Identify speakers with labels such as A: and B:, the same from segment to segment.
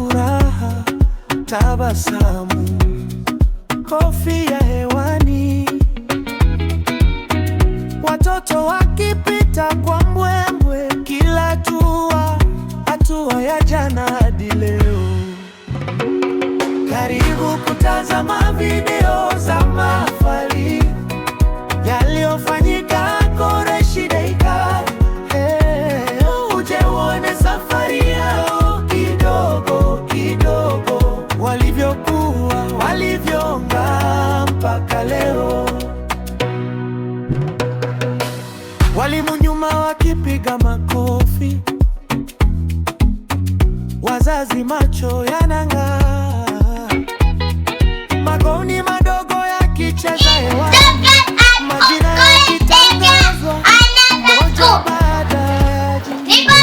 A: furaha, tabasamu, kofia hewani, watoto wakipita kwa mbwembwe, kila hatua ya jana hadi leo. Karibu kutazama video za mahafali yaliyofanyika Koreshi Daikari. Uje uone safari yao kidogo kidogo, walivyokuwa, walivyong'aa mpaka leo. Walimu nyuma wakipiga makofi, wazazi macho yanang'aa, magoni madogo yakicheza hewani, majina yakitangazwa moja baada ya jingine.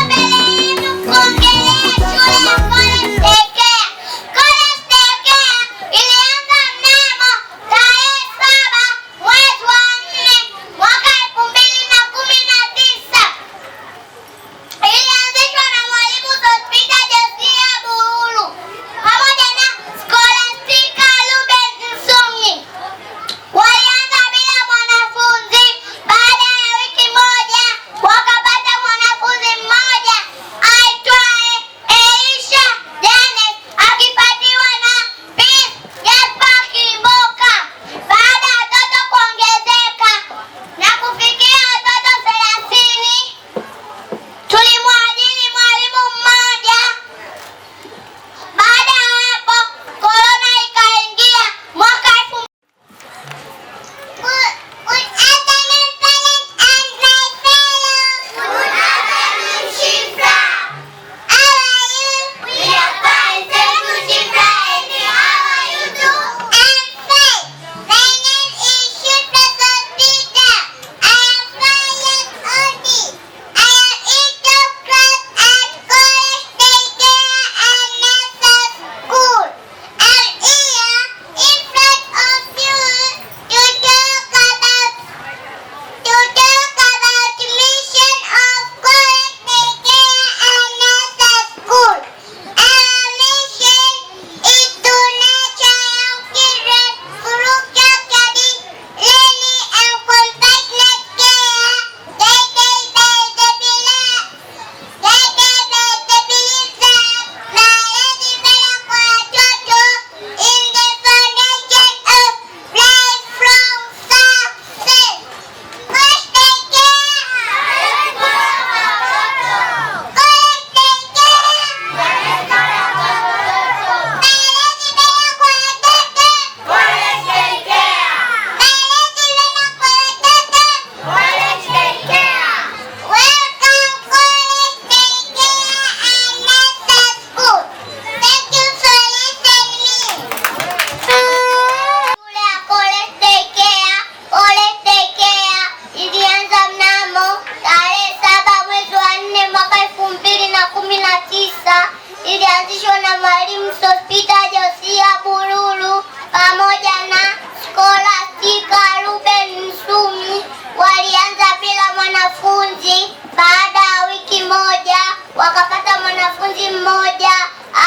B: Ilianzishwa na Mwalimu Sospeter Josia Bululu pamoja na Scholastica Ruben Msumi. Walianza bila mwanafunzi. Baada ya wiki moja wakapata mwanafunzi mmoja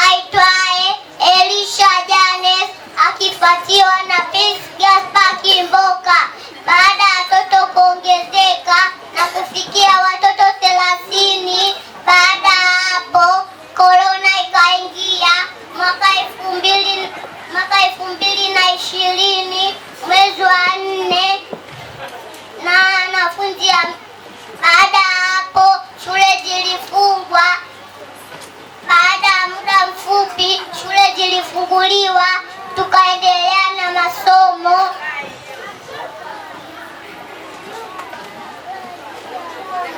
B: aitwaye Elisha Janes, akifuatiwa na Peace Gaspar Kimboka. Baada ya watoto kuongezeka na kufikia watoto 30, baada ya hapo Corona ikaingia mwaka 2020 mwezi wa 4 na wanafunzi. Baada ya hapo shule zilifungwa. Baada ya muda mfupi shule zilifunguliwa, tukaendelea na masomo.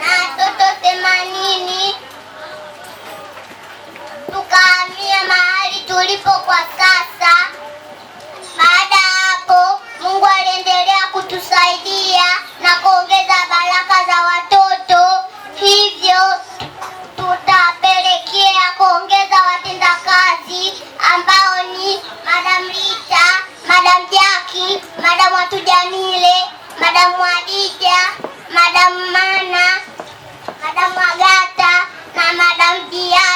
B: Na watoto 80 tukahamia mahali tulipo kwa sasa. Baada ya hapo Mungu aliendelea kutusaidia na kuongeza baraka za watoto, hivyo tutapelekea kuongeza watendakazi ambao ni Madam Rita, Madam Jackie, Madam Watujamile, Madam Wadija, Madam Mana, Madam Agata na Madam Dia.